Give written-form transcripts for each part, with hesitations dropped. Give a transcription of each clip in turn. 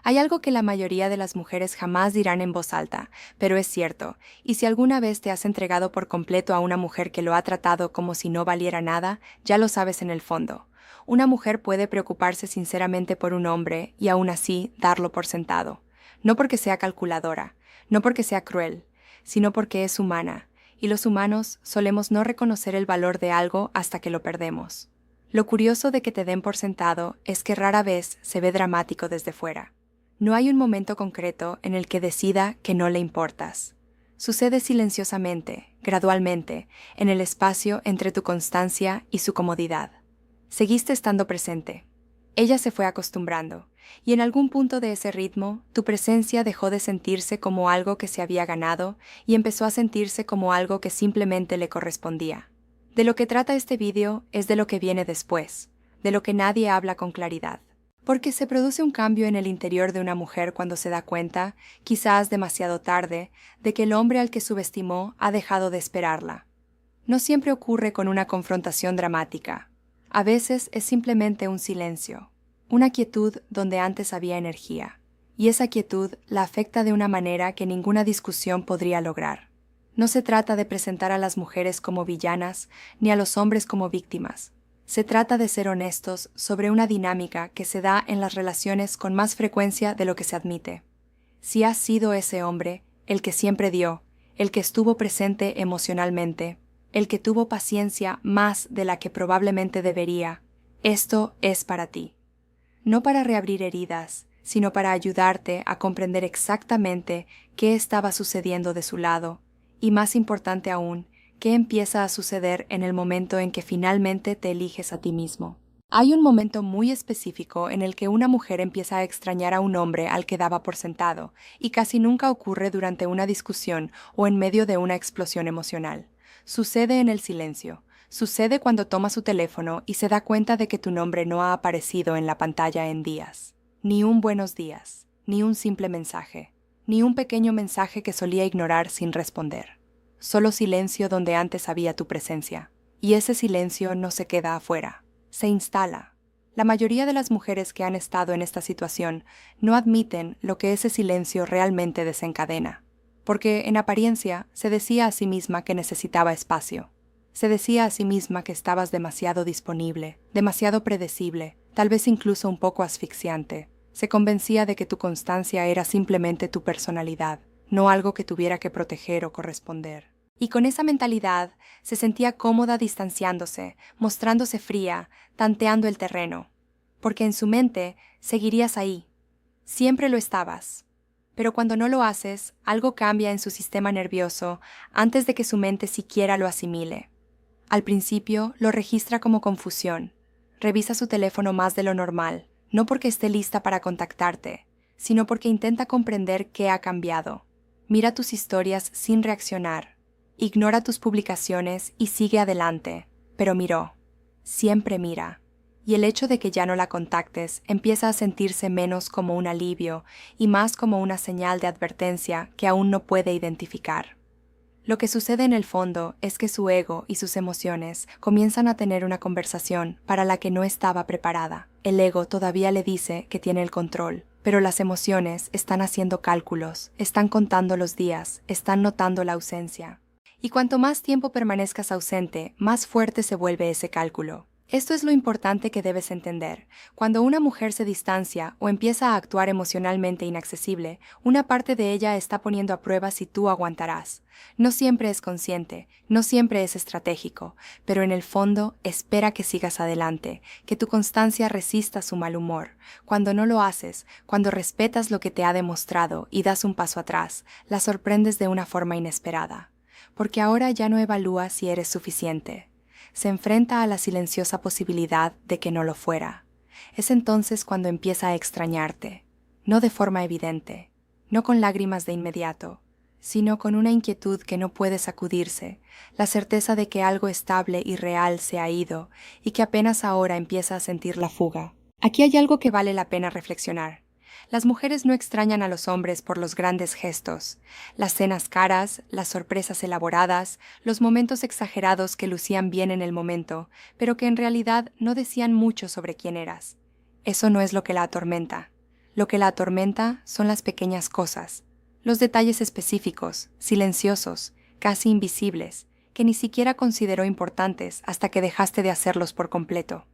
Hay algo que la mayoría de las mujeres jamás dirán en voz alta, pero es cierto, y si alguna vez te has entregado por completo a una mujer que lo ha tratado como si no valiera nada, ya lo sabes en el fondo. Una mujer puede preocuparse sinceramente por un hombre y aún así darlo por sentado. No porque sea calculadora, no porque sea cruel, sino porque es humana, y los humanos solemos no reconocer el valor de algo hasta que lo perdemos. Lo curioso de que te den por sentado es que rara vez se ve dramático desde fuera. No hay un momento concreto en el que decida que no le importas. Sucede silenciosamente, gradualmente, en el espacio entre tu constancia y su comodidad. Seguiste estando presente. Ella se fue acostumbrando, y en algún punto de ese ritmo, tu presencia dejó de sentirse como algo que se había ganado y empezó a sentirse como algo que simplemente le correspondía. De lo que trata este vídeo es de lo que viene después, de lo que nadie habla con claridad. Porque se produce un cambio en el interior de una mujer cuando se da cuenta, quizás demasiado tarde, de que el hombre al que subestimó ha dejado de esperarla. No siempre ocurre con una confrontación dramática. A veces es simplemente un silencio, una quietud donde antes había energía, y esa quietud la afecta de una manera que ninguna discusión podría lograr. No se trata de presentar a las mujeres como villanas, ni a los hombres como víctimas. Se trata de ser honestos sobre una dinámica que se da en las relaciones con más frecuencia de lo que se admite. Si has sido ese hombre, el que siempre dio, el que estuvo presente emocionalmente, el que tuvo paciencia más de la que probablemente debería, esto es para ti. No para reabrir heridas, sino para ayudarte a comprender exactamente qué estaba sucediendo de su lado, y más importante aún, qué empieza a suceder en el momento en que finalmente te eliges a ti mismo. Hay un momento muy específico en el que una mujer empieza a extrañar a un hombre al que daba por sentado, y casi nunca ocurre durante una discusión o en medio de una explosión emocional. Sucede en el silencio. Sucede cuando toma su teléfono y se da cuenta de que tu nombre no ha aparecido en la pantalla en días. Ni un buenos días, ni un simple mensaje, ni un pequeño mensaje que solía ignorar sin responder. Solo silencio donde antes había tu presencia. Y ese silencio no se queda afuera, se instala. La mayoría de las mujeres que han estado en esta situación no admiten lo que ese silencio realmente desencadena, porque en apariencia se decía a sí misma que necesitaba espacio. Se decía a sí misma que estabas demasiado disponible, demasiado predecible, tal vez incluso un poco asfixiante. Se convencía de que tu constancia era simplemente tu personalidad, no algo que tuviera que proteger o corresponder. Y con esa mentalidad se sentía cómoda distanciándose, mostrándose fría, tanteando el terreno. Porque en su mente seguirías ahí. Siempre lo estabas. Pero cuando no lo haces, algo cambia en su sistema nervioso antes de que su mente siquiera lo asimile. Al principio lo registra como confusión. Revisa su teléfono más de lo normal, no porque esté lista para contactarte, sino porque intenta comprender qué ha cambiado. Mira tus historias sin reaccionar. Ignora tus publicaciones y sigue adelante. Pero miró. Siempre mira. Y el hecho de que ya no la contactes empieza a sentirse menos como un alivio y más como una señal de advertencia que aún no puede identificar. Lo que sucede en el fondo es que su ego y sus emociones comienzan a tener una conversación para la que no estaba preparada. El ego todavía le dice que tiene el control, pero las emociones están haciendo cálculos, están contando los días, están notando la ausencia. Y cuanto más tiempo permanezcas ausente, más fuerte se vuelve ese cálculo. Esto es lo importante que debes entender. Cuando una mujer se distancia o empieza a actuar emocionalmente inaccesible, una parte de ella está poniendo a prueba si tú aguantarás. No siempre es consciente, no siempre es estratégico, pero en el fondo espera que sigas adelante, que tu constancia resista su mal humor. Cuando no lo haces, cuando respetas lo que te ha demostrado y das un paso atrás, la sorprendes de una forma inesperada. Porque ahora ya no evalúa si eres suficiente. Se enfrenta a la silenciosa posibilidad de que no lo fuera. Es entonces cuando empieza a extrañarte, no de forma evidente, no con lágrimas de inmediato, sino con una inquietud que no puede sacudirse, la certeza de que algo estable y real se ha ido y que apenas ahora empieza a sentir la fuga. Aquí hay algo que vale la pena reflexionar. Las mujeres no extrañan a los hombres por los grandes gestos, las cenas caras, las sorpresas elaboradas, los momentos exagerados que lucían bien en el momento, pero que en realidad no decían mucho sobre quién eras. Eso no es lo que la atormenta. Lo que la atormenta son las pequeñas cosas, los detalles específicos, silenciosos, casi invisibles, que ni siquiera consideró importantes hasta que dejaste de hacerlos por completo.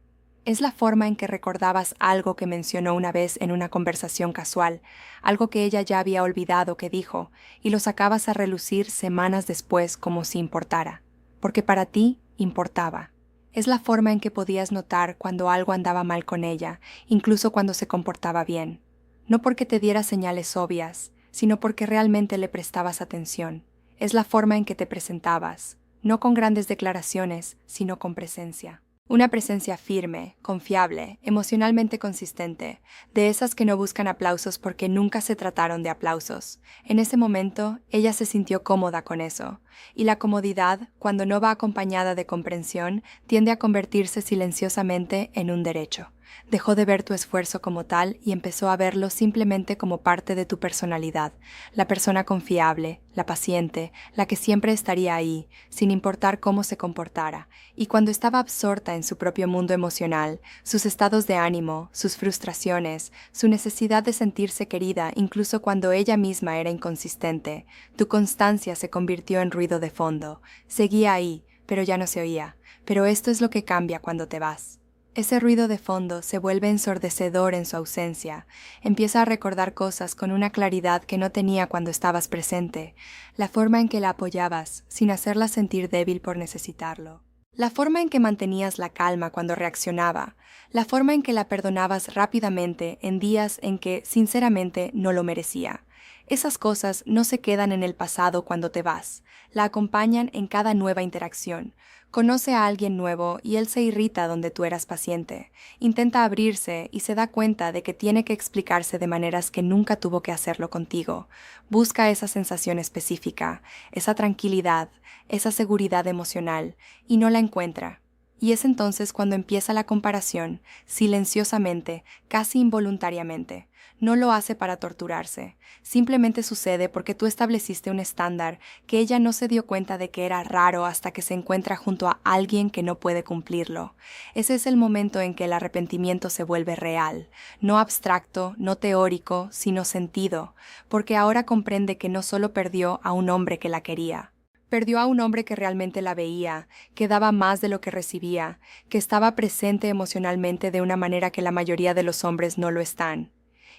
Es la forma en que recordabas algo que mencionó una vez en una conversación casual, algo que ella ya había olvidado que dijo, y lo sacabas a relucir semanas después como si importara, porque para ti importaba. Es la forma en que podías notar cuando algo andaba mal con ella, incluso cuando se comportaba bien. No porque te diera señales obvias, sino porque realmente le prestabas atención. Es la forma en que te presentabas, no con grandes declaraciones, sino con presencia. Una presencia firme, confiable, emocionalmente consistente, de esas que no buscan aplausos porque nunca se trataron de aplausos. En ese momento, ella se sintió cómoda con eso, y la comodidad, cuando no va acompañada de comprensión, tiende a convertirse silenciosamente en un derecho. Dejó de ver tu esfuerzo como tal y empezó a verlo simplemente como parte de tu personalidad, la persona confiable, la paciente, la que siempre estaría ahí, sin importar cómo se comportara, y cuando estaba absorta en su propio mundo emocional, sus estados de ánimo, sus frustraciones, su necesidad de sentirse querida incluso cuando ella misma era inconsistente, tu constancia se convirtió en ruido de fondo, seguía ahí, pero ya no se oía, pero esto es lo que cambia cuando te vas. Ese ruido de fondo se vuelve ensordecedor en su ausencia, empieza a recordar cosas con una claridad que no tenía cuando estabas presente, la forma en que la apoyabas, sin hacerla sentir débil por necesitarlo, la forma en que mantenías la calma cuando reaccionaba, la forma en que la perdonabas rápidamente en días en que, sinceramente, no lo merecía. Esas cosas no se quedan en el pasado cuando te vas, la acompañan en cada nueva interacción. Conoce a alguien nuevo y él se irrita donde tú eras paciente. Intenta abrirse y se da cuenta de que tiene que explicarse de maneras que nunca tuvo que hacerlo contigo. Busca esa sensación específica, esa tranquilidad, esa seguridad emocional, y no la encuentra. Y es entonces cuando empieza la comparación, silenciosamente, casi involuntariamente. No lo hace para torturarse, simplemente sucede porque tú estableciste un estándar que ella no se dio cuenta de que era raro hasta que se encuentra junto a alguien que no puede cumplirlo. Ese es el momento en que el arrepentimiento se vuelve real, no abstracto, no teórico, sino sentido, porque ahora comprende que no solo perdió a un hombre que la quería, perdió a un hombre que realmente la veía, que daba más de lo que recibía, que estaba presente emocionalmente de una manera que la mayoría de los hombres no lo están.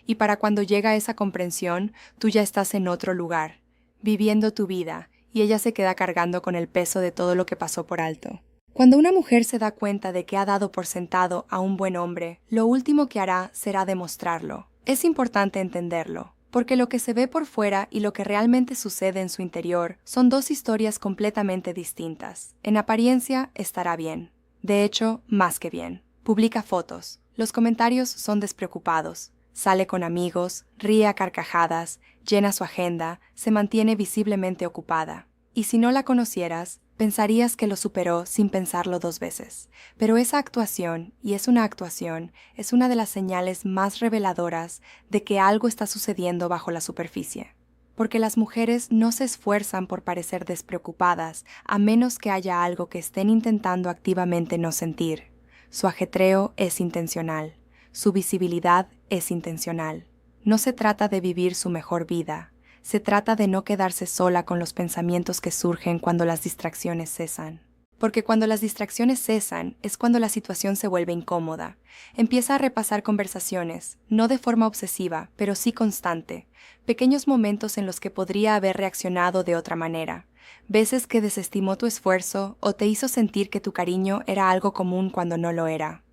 Y para cuando llega esa comprensión, tú ya estás en otro lugar, viviendo tu vida, y ella se queda cargando con el peso de todo lo que pasó por alto. Cuando una mujer se da cuenta de que ha dado por sentado a un buen hombre, lo último que hará será demostrarlo. Es importante entenderlo, porque lo que se ve por fuera y lo que realmente sucede en su interior son dos historias completamente distintas. En apariencia estará bien. De hecho, más que bien. Publica fotos. Los comentarios son despreocupados. Sale con amigos, ríe a carcajadas, llena su agenda, se mantiene visiblemente ocupada. Y si no la conocieras, pensarías que lo superó sin pensarlo dos veces. Pero esa actuación, y es una actuación, es una de las señales más reveladoras de que algo está sucediendo bajo la superficie. Porque las mujeres no se esfuerzan por parecer despreocupadas a menos que haya algo que estén intentando activamente no sentir. Su ajetreo es intencional. Su visibilidad es intencional. No se trata de vivir su mejor vida, se trata de no quedarse sola con los pensamientos que surgen cuando las distracciones cesan. Porque cuando las distracciones cesan es cuando la situación se vuelve incómoda. Empieza a repasar conversaciones, no de forma obsesiva, pero sí constante. Pequeños momentos en los que podría haber reaccionado de otra manera. Veces que desestimó tu esfuerzo o te hizo sentir que tu cariño era algo común cuando no lo era.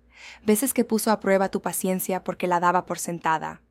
Veces que puso a prueba tu paciencia porque la daba por sentada.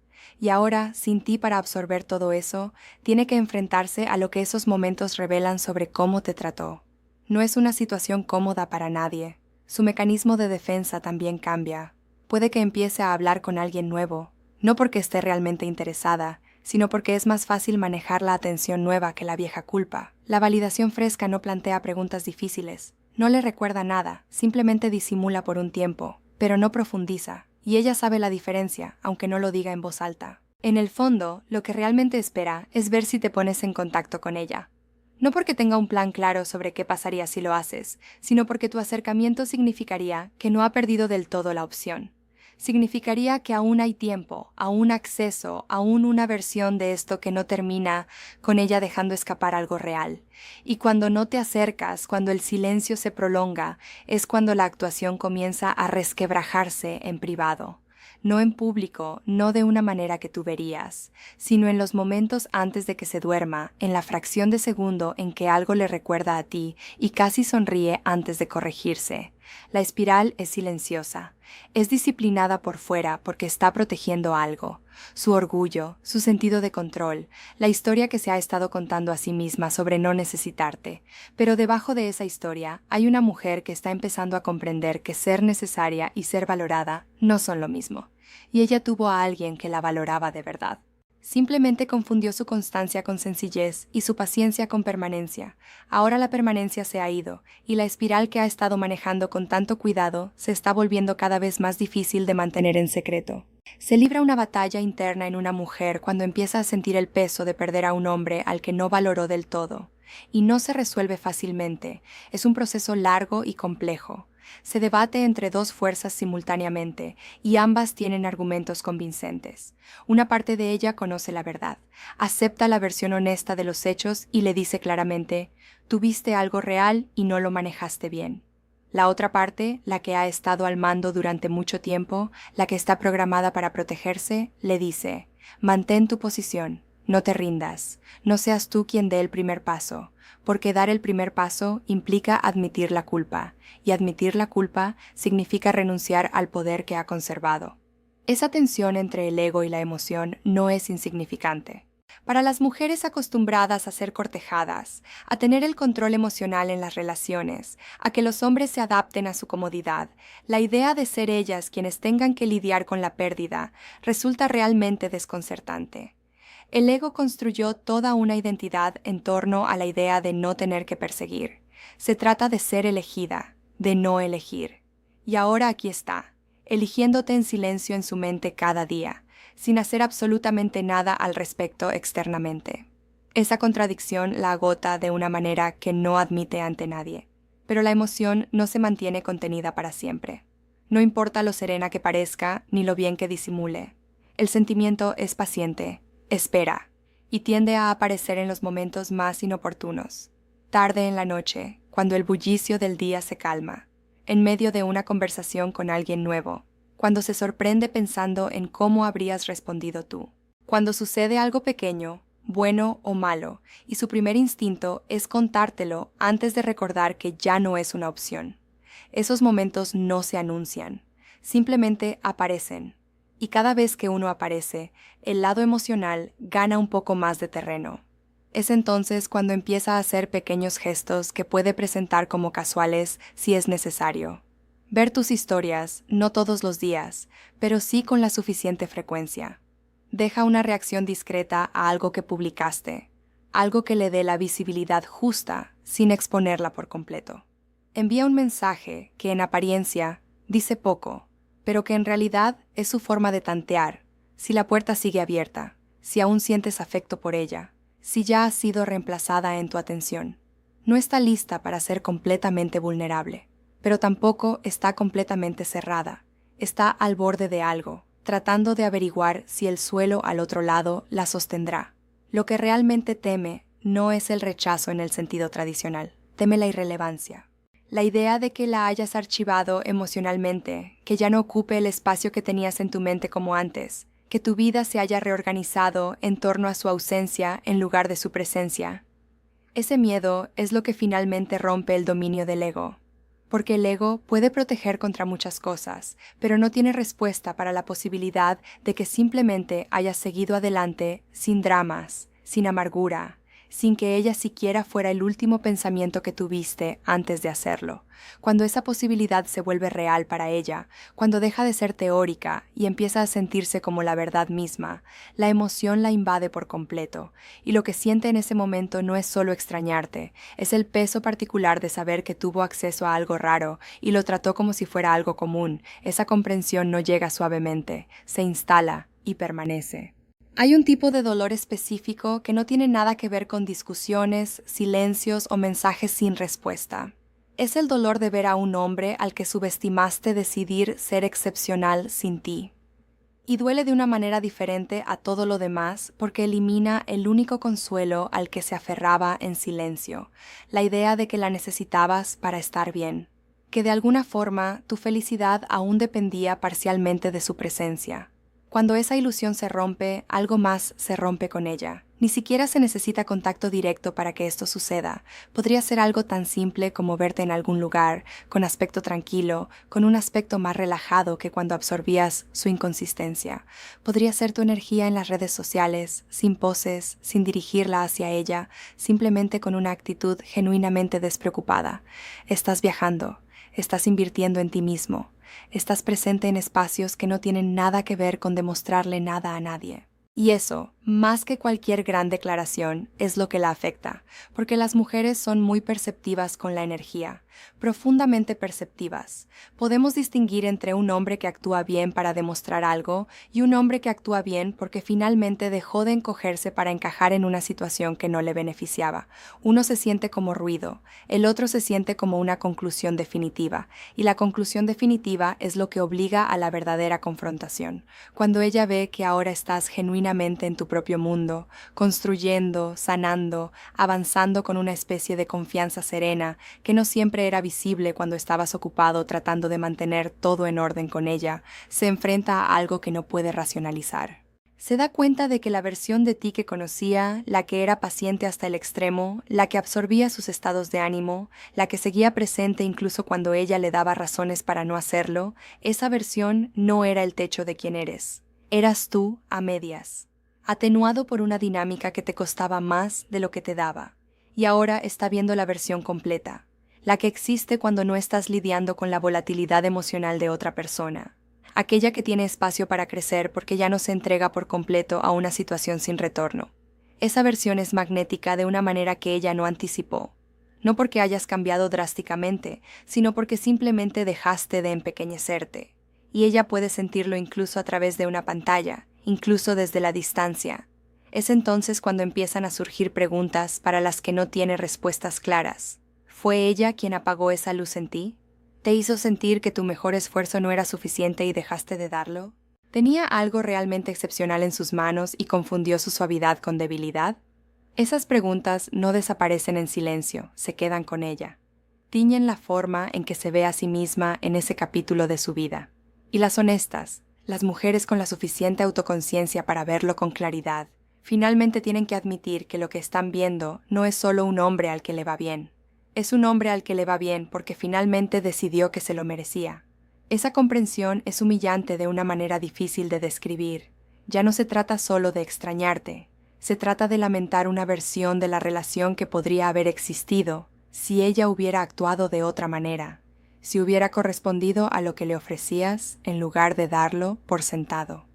Y ahora, sin ti para absorber todo eso, tiene que enfrentarse a lo que esos momentos revelan sobre cómo te trató. No es una situación cómoda para nadie. Su mecanismo de defensa también cambia. Puede que empiece a hablar con alguien nuevo, no porque esté realmente interesada, sino porque es más fácil manejar la atención nueva que la vieja culpa. La validación fresca no plantea preguntas difíciles, no le recuerda nada, simplemente disimula por un tiempo, pero no profundiza, y ella sabe la diferencia, aunque no lo diga en voz alta. En el fondo, lo que realmente espera es ver si te pones en contacto con ella. No porque tenga un plan claro sobre qué pasaría si lo haces, sino porque tu acercamiento significaría que no ha perdido del todo la opción. Significaría que aún hay tiempo, aún acceso, aún una versión de esto que no termina con ella dejando escapar algo real. Y cuando no te acercas, cuando el silencio se prolonga, es cuando la actuación comienza a resquebrajarse en privado. No en público, no de una manera que tú verías, sino en los momentos antes de que se duerma, en la fracción de segundo en que algo le recuerda a ti y casi sonríe antes de corregirse. La espiral es silenciosa. Es disciplinada por fuera porque está protegiendo algo, su orgullo, su sentido de control, la historia que se ha estado contando a sí misma sobre no necesitarte. Pero debajo de esa historia hay una mujer que está empezando a comprender que ser necesaria y ser valorada no son lo mismo. Y ella tuvo a alguien que la valoraba de verdad. Simplemente confundió su constancia con sencillez y su paciencia con permanencia. Ahora la permanencia se ha ido, y la espiral que ha estado manejando con tanto cuidado se está volviendo cada vez más difícil de mantener en secreto. Se libra una batalla interna en una mujer cuando empieza a sentir el peso de perder a un hombre al que no valoró del todo. Y no se resuelve fácilmente, es un proceso largo y complejo. Se debate entre dos fuerzas simultáneamente, y ambas tienen argumentos convincentes. Una parte de ella conoce la verdad, acepta la versión honesta de los hechos y le dice claramente, tuviste algo real y no lo manejaste bien. La otra parte, la que ha estado al mando durante mucho tiempo, la que está programada para protegerse, le dice, mantén tu posición, no te rindas, no seas tú quien dé el primer paso, porque dar el primer paso implica admitir la culpa, y admitir la culpa significa renunciar al poder que ha conservado. Esa tensión entre el ego y la emoción no es insignificante. Para las mujeres acostumbradas a ser cortejadas, a tener el control emocional en las relaciones, a que los hombres se adapten a su comodidad, la idea de ser ellas quienes tengan que lidiar con la pérdida resulta realmente desconcertante. El ego construyó toda una identidad en torno a la idea de no tener que perseguir. Se trata de ser elegida, de no elegir. Y ahora aquí está, eligiéndote en silencio en su mente cada día, sin hacer absolutamente nada al respecto externamente. Esa contradicción la agota de una manera que no admite ante nadie. Pero la emoción no se mantiene contenida para siempre. No importa lo serena que parezca ni lo bien que disimule. El sentimiento es paciente, espera, y tiende a aparecer en los momentos más inoportunos. Tarde en la noche, cuando el bullicio del día se calma, en medio de una conversación con alguien nuevo, cuando se sorprende pensando en cómo habrías respondido tú. Cuando sucede algo pequeño, bueno o malo, y su primer instinto es contártelo antes de recordar que ya no es una opción. Esos momentos no se anuncian, simplemente aparecen. Y cada vez que uno aparece, el lado emocional gana un poco más de terreno. Es entonces cuando empieza a hacer pequeños gestos que puede presentar como casuales si es necesario. Ver tus historias, no todos los días, pero sí con la suficiente frecuencia. Deja una reacción discreta a algo que publicaste, algo que le dé la visibilidad justa sin exponerla por completo. Envía un mensaje que en apariencia dice poco, pero que en realidad es su forma de tantear, si la puerta sigue abierta, si aún sientes afecto por ella, si ya ha sido reemplazada en tu atención. No está lista para ser completamente vulnerable, pero tampoco está completamente cerrada. Está al borde de algo, tratando de averiguar si el suelo al otro lado la sostendrá. Lo que realmente teme no es el rechazo en el sentido tradicional, teme la irrelevancia. La idea de que la hayas archivado emocionalmente, que ya no ocupe el espacio que tenías en tu mente como antes, que tu vida se haya reorganizado en torno a su ausencia en lugar de su presencia. Ese miedo es lo que finalmente rompe el dominio del ego, porque el ego puede proteger contra muchas cosas, pero no tiene respuesta para la posibilidad de que simplemente hayas seguido adelante sin dramas, sin amargura, sin que ella siquiera fuera el último pensamiento que tuviste antes de hacerlo. Cuando esa posibilidad se vuelve real para ella, cuando deja de ser teórica y empieza a sentirse como la verdad misma, la emoción la invade por completo, y lo que siente en ese momento no es solo extrañarte, es el peso particular de saber que tuvo acceso a algo raro y lo trató como si fuera algo común. Esa comprensión no llega suavemente, se instala y permanece. Hay un tipo de dolor específico que no tiene nada que ver con discusiones, silencios o mensajes sin respuesta. Es el dolor de ver a un hombre al que subestimaste decidir ser excepcional sin ti. Y duele de una manera diferente a todo lo demás porque elimina el único consuelo al que se aferraba en silencio, la idea de que la necesitabas para estar bien, que de alguna forma tu felicidad aún dependía parcialmente de su presencia. Cuando esa ilusión se rompe, algo más se rompe con ella. Ni siquiera se necesita contacto directo para que esto suceda. Podría ser algo tan simple como verte en algún lugar, con aspecto tranquilo, con un aspecto más relajado que cuando absorbías su inconsistencia. Podría ser tu energía en las redes sociales, sin poses, sin dirigirla hacia ella, simplemente con una actitud genuinamente despreocupada. Estás viajando, estás invirtiendo en ti mismo. Estás presente en espacios que no tienen nada que ver con demostrarle nada a nadie. Y eso, más que cualquier gran declaración, es lo que la afecta, porque las mujeres son muy perceptivas con la energía, profundamente perceptivas. Podemos distinguir entre un hombre que actúa bien para demostrar algo y un hombre que actúa bien porque finalmente dejó de encogerse para encajar en una situación que no le beneficiaba. Uno se siente como ruido, el otro se siente como una conclusión definitiva, y la conclusión definitiva es lo que obliga a la verdadera confrontación. Cuando ella ve que ahora estás genuinamente en tu propio mundo, construyendo, sanando, avanzando con una especie de confianza serena que no siempre era visible cuando estabas ocupado tratando de mantener todo en orden con ella, se enfrenta a algo que no puede racionalizar. Se da cuenta de que la versión de ti que conocía, la que era paciente hasta el extremo, la que absorbía sus estados de ánimo, la que seguía presente incluso cuando ella le daba razones para no hacerlo, esa versión no era el techo de quien eres. Eras tú a medias, atenuado por una dinámica que te costaba más de lo que te daba, y ahora está viendo la versión completa, la que existe cuando no estás lidiando con la volatilidad emocional de otra persona, aquella que tiene espacio para crecer porque ya no se entrega por completo a una situación sin retorno. Esa versión es magnética de una manera que ella no anticipó, no porque hayas cambiado drásticamente, sino porque simplemente dejaste de empequeñecerte. Y ella puede sentirlo incluso a través de una pantalla, incluso desde la distancia. Es entonces cuando empiezan a surgir preguntas para las que no tiene respuestas claras. ¿Fue ella quien apagó esa luz en ti? ¿Te hizo sentir que tu mejor esfuerzo no era suficiente y dejaste de darlo? ¿Tenía algo realmente excepcional en sus manos y confundió su suavidad con debilidad? Esas preguntas no desaparecen en silencio, se quedan con ella. Tiñen la forma en que se ve a sí misma en ese capítulo de su vida. Y las honestas, las mujeres con la suficiente autoconciencia para verlo con claridad, finalmente tienen que admitir que lo que están viendo no es solo un hombre al que le va bien. Es un hombre al que le va bien porque finalmente decidió que se lo merecía. Esa comprensión es humillante de una manera difícil de describir. Ya no se trata solo de extrañarte, se trata de lamentar una versión de la relación que podría haber existido si ella hubiera actuado de otra manera, si hubiera correspondido a lo que le ofrecías en lugar de darlo por sentado.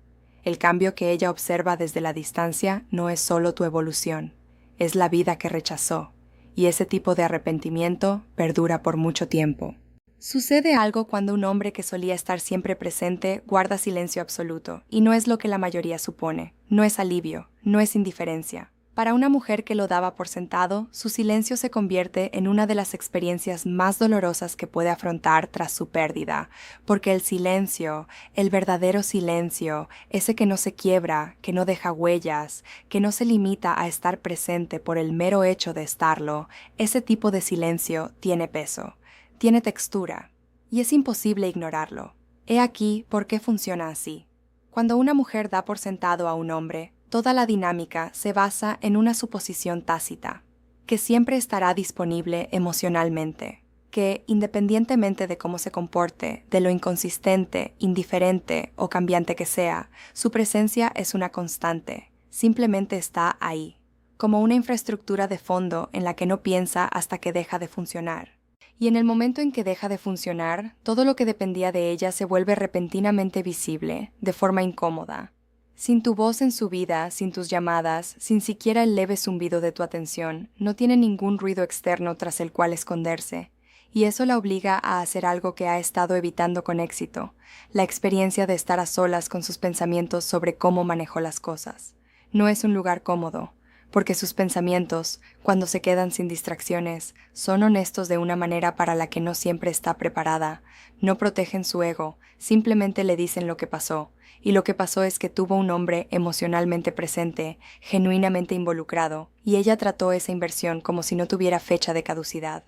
El cambio que ella observa desde la distancia no es solo tu evolución, es la vida que rechazó, y ese tipo de arrepentimiento perdura por mucho tiempo. Sucede algo cuando un hombre que solía estar siempre presente guarda silencio absoluto, y no es lo que la mayoría supone, no es alivio, no es indiferencia. Para una mujer que lo daba por sentado, su silencio se convierte en una de las experiencias más dolorosas que puede afrontar tras su pérdida, porque el silencio, el verdadero silencio, ese que no se quiebra, que no deja huellas, que no se limita a estar presente por el mero hecho de estarlo, ese tipo de silencio tiene peso, tiene textura, y es imposible ignorarlo. He aquí por qué funciona así. Cuando una mujer da por sentado a un hombre, toda la dinámica se basa en una suposición tácita, que siempre estará disponible emocionalmente, que, independientemente de cómo se comporte, de lo inconsistente, indiferente o cambiante que sea, su presencia es una constante, simplemente está ahí, como una infraestructura de fondo en la que no piensa hasta que deja de funcionar. Y en el momento en que deja de funcionar, todo lo que dependía de ella se vuelve repentinamente visible, de forma incómoda. Sin tu voz en su vida, sin tus llamadas, sin siquiera el leve zumbido de tu atención, no tiene ningún ruido externo tras el cual esconderse, y eso la obliga a hacer algo que ha estado evitando con éxito, la experiencia de estar a solas con sus pensamientos sobre cómo manejó las cosas. No es un lugar cómodo, porque sus pensamientos, cuando se quedan sin distracciones, son honestos de una manera para la que no siempre está preparada, no protegen su ego, simplemente le dicen lo que pasó, y lo que pasó es que tuvo un hombre emocionalmente presente, genuinamente involucrado, y ella trató esa inversión como si no tuviera fecha de caducidad.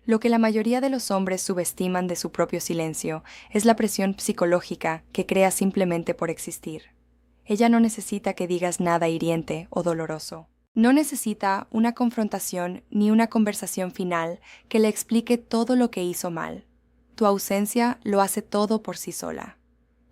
Lo que la mayoría de los hombres subestiman de su propio silencio es la presión psicológica que crea simplemente por existir. Ella no necesita que digas nada hiriente o doloroso. No necesita una confrontación ni una conversación final que le explique todo lo que hizo mal. Tu ausencia lo hace todo por sí sola.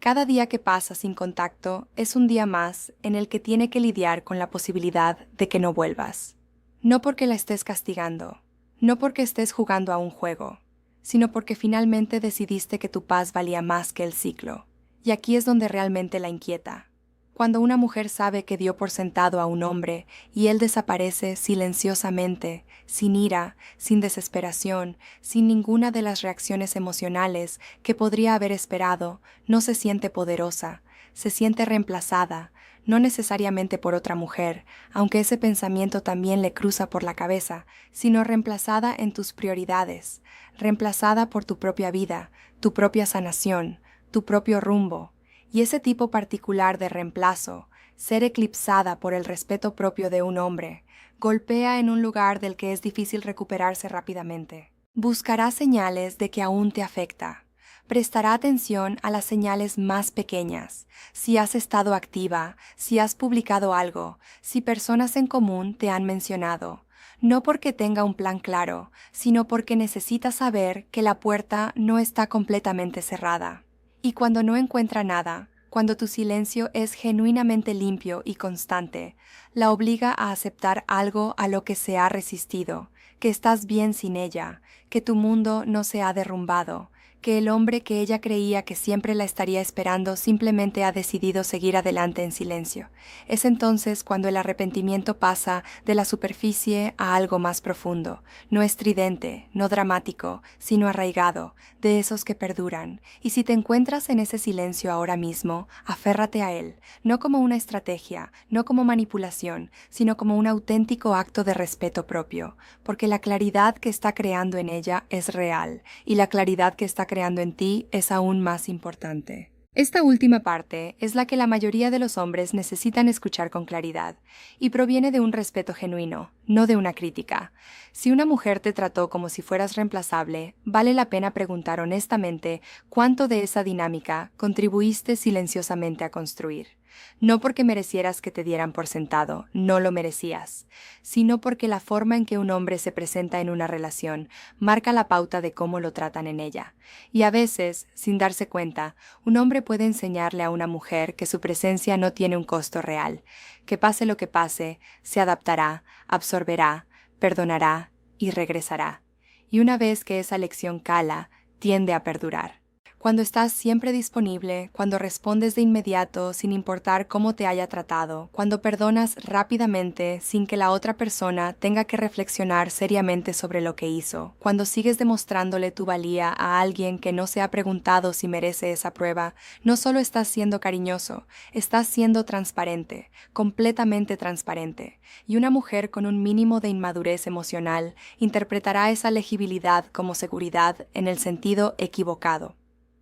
Cada día que pasa sin contacto es un día más en el que tiene que lidiar con la posibilidad de que no vuelvas. No porque la estés castigando, no porque estés jugando a un juego, sino porque finalmente decidiste que tu paz valía más que el ciclo. Y aquí es donde realmente la inquieta. Cuando una mujer sabe que dio por sentado a un hombre y él desaparece silenciosamente, sin ira, sin desesperación, sin ninguna de las reacciones emocionales que podría haber esperado, no se siente poderosa, se siente reemplazada, no necesariamente por otra mujer, aunque ese pensamiento también le cruza por la cabeza, sino reemplazada en tus prioridades, reemplazada por tu propia vida, tu propia sanación, tu propio rumbo. Y ese tipo particular de reemplazo, ser eclipsada por el respeto propio de un hombre, golpea en un lugar del que es difícil recuperarse rápidamente. Buscará señales de que aún te afecta. Prestará atención a las señales más pequeñas, si has estado activa, si has publicado algo, si personas en común te han mencionado. No porque tenga un plan claro, sino porque necesita saber que la puerta no está completamente cerrada. Y cuando no encuentra nada, cuando tu silencio es genuinamente limpio y constante, la obliga a aceptar algo a lo que se ha resistido, que estás bien sin ella, que tu mundo no se ha derrumbado, que el hombre que ella creía que siempre la estaría esperando simplemente ha decidido seguir adelante en silencio. Es entonces cuando el arrepentimiento pasa de la superficie a algo más profundo, no estridente, no dramático, sino arraigado, de esos que perduran. Y si te encuentras en ese silencio ahora mismo, aférrate a él, no como una estrategia, no como manipulación, sino como un auténtico acto de respeto propio, porque la claridad que está creando en ella es real, y la claridad que está creando en ti es aún más importante. Esta última parte es la que la mayoría de los hombres necesitan escuchar con claridad, y proviene de un respeto genuino, no de una crítica. Si una mujer te trató como si fueras reemplazable, vale la pena preguntar honestamente cuánto de esa dinámica contribuiste silenciosamente a construir. No porque merecieras que te dieran por sentado, no lo merecías, sino porque la forma en que un hombre se presenta en una relación marca la pauta de cómo lo tratan en ella. Y a veces, sin darse cuenta, un hombre puede enseñarle a una mujer que su presencia no tiene un costo real, que pase lo que pase, se adaptará, absorberá, perdonará y regresará. Y una vez que esa lección cala, tiende a perdurar. Cuando estás siempre disponible, cuando respondes de inmediato sin importar cómo te haya tratado, cuando perdonas rápidamente sin que la otra persona tenga que reflexionar seriamente sobre lo que hizo, cuando sigues demostrándole tu valía a alguien que no se ha preguntado si merece esa prueba, no solo estás siendo cariñoso, estás siendo transparente, completamente transparente. Y una mujer con un mínimo de inmadurez emocional interpretará esa legibilidad como seguridad en el sentido equivocado.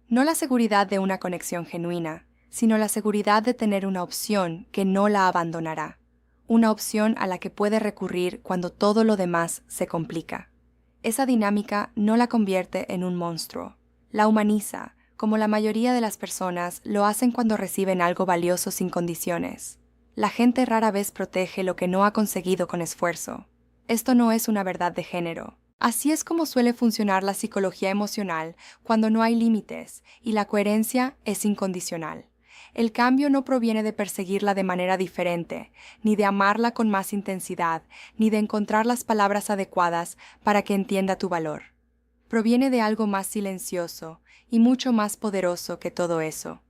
No la seguridad de una conexión genuina, sino la seguridad de tener una opción que no la abandonará, una opción a la que puede recurrir cuando todo lo demás se complica. Esa dinámica no la convierte en un monstruo, la humaniza, como la mayoría de las personas lo hacen cuando reciben algo valioso sin condiciones. La gente rara vez protege lo que no ha conseguido con esfuerzo. Esto no es una verdad de género. Así es como suele funcionar la psicología emocional cuando no hay límites y la coherencia es incondicional. El cambio no proviene de perseguirla de manera diferente, ni de amarla con más intensidad, ni de encontrar las palabras adecuadas para que entienda tu valor. Proviene de algo más silencioso y mucho más poderoso que todo eso.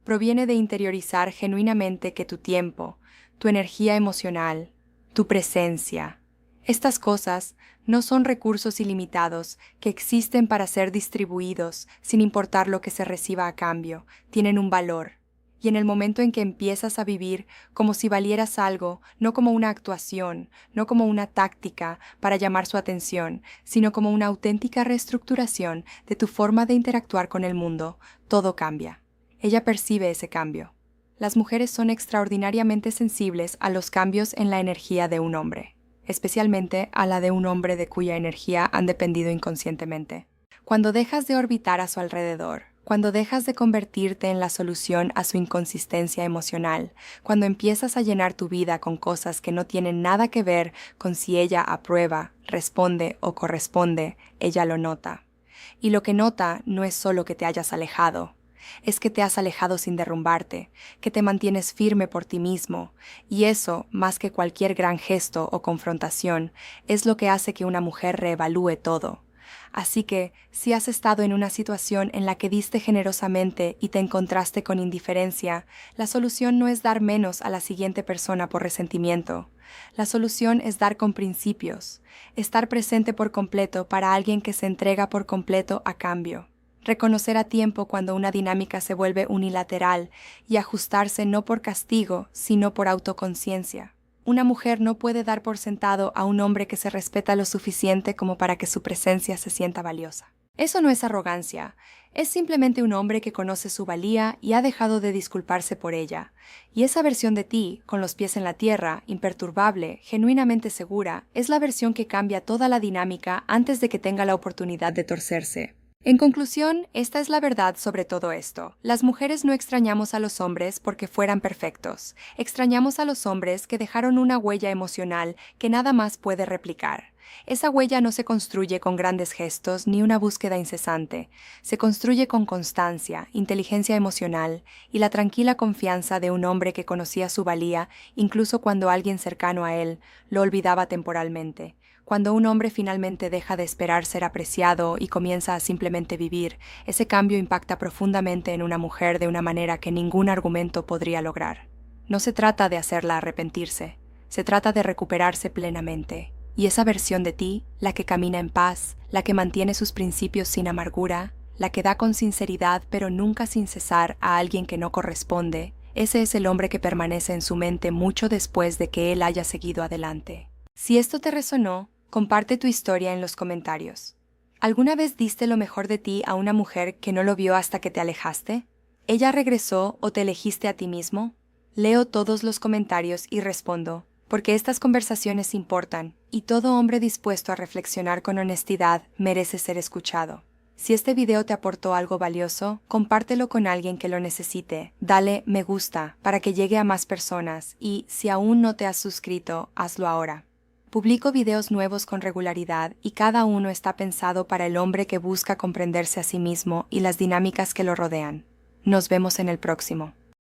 Proviene de interiorizar genuinamente que tu tiempo, tu energía emocional, tu presencia, estas cosas no son recursos ilimitados que existen para ser distribuidos sin importar lo que se reciba a cambio, tienen un valor. Y en el momento en que empiezas a vivir como si valieras algo, no como una actuación, no como una táctica para llamar su atención, sino como una auténtica reestructuración de tu forma de interactuar con el mundo, todo cambia. Ella percibe ese cambio. Las mujeres son extraordinariamente sensibles a los cambios en la energía de un hombre, especialmente a la de un hombre de cuya energía han dependido inconscientemente. Cuando dejas de orbitar a su alrededor, cuando dejas de convertirte en la solución a su inconsistencia emocional, cuando empiezas a llenar tu vida con cosas que no tienen nada que ver con si ella aprueba, responde o corresponde, ella lo nota. Y lo que nota no es solo que te hayas alejado, es que te has alejado sin derrumbarte, que te mantienes firme por ti mismo, y eso, más que cualquier gran gesto o confrontación, es lo que hace que una mujer reevalúe todo. Así que, si has estado en una situación en la que diste generosamente y te encontraste con indiferencia, la solución no es dar menos a la siguiente persona por resentimiento. La solución es dar con principios, estar presente por completo para alguien que se entrega por completo a cambio. Reconocer a tiempo cuando una dinámica se vuelve unilateral y ajustarse no por castigo, sino por autoconciencia. Una mujer no puede dar por sentado a un hombre que se respeta lo suficiente como para que su presencia se sienta valiosa. Eso no es arrogancia, es simplemente un hombre que conoce su valía y ha dejado de disculparse por ella. Y esa versión de ti, con los pies en la tierra, imperturbable, genuinamente segura, es la versión que cambia toda la dinámica antes de que tenga la oportunidad de torcerse. En conclusión, esta es la verdad sobre todo esto. Las mujeres no extrañamos a los hombres porque fueran perfectos. Extrañamos a los hombres que dejaron una huella emocional que nada más puede replicar. Esa huella no se construye con grandes gestos ni una búsqueda incesante. Se construye con constancia, inteligencia emocional y la tranquila confianza de un hombre que conocía su valía incluso cuando alguien cercano a él lo olvidaba temporalmente. Cuando un hombre finalmente deja de esperar ser apreciado y comienza a simplemente vivir, ese cambio impacta profundamente en una mujer de una manera que ningún argumento podría lograr. No se trata de hacerla arrepentirse, se trata de recuperarse plenamente. Y esa versión de ti, la que camina en paz, la que mantiene sus principios sin amargura, la que da con sinceridad pero nunca sin cesar a alguien que no corresponde, ese es el hombre que permanece en su mente mucho después de que él haya seguido adelante. Si esto te resonó, comparte tu historia en los comentarios. ¿Alguna vez diste lo mejor de ti a una mujer que no lo vio hasta que te alejaste? ¿Ella regresó o te elegiste a ti mismo? Leo todos los comentarios y respondo, porque estas conversaciones importan, y todo hombre dispuesto a reflexionar con honestidad merece ser escuchado. Si este video te aportó algo valioso, compártelo con alguien que lo necesite. Dale me gusta para que llegue a más personas y, si aún no te has suscrito, hazlo ahora. Publico videos nuevos con regularidad y cada uno está pensado para el hombre que busca comprenderse a sí mismo y las dinámicas que lo rodean. Nos vemos en el próximo.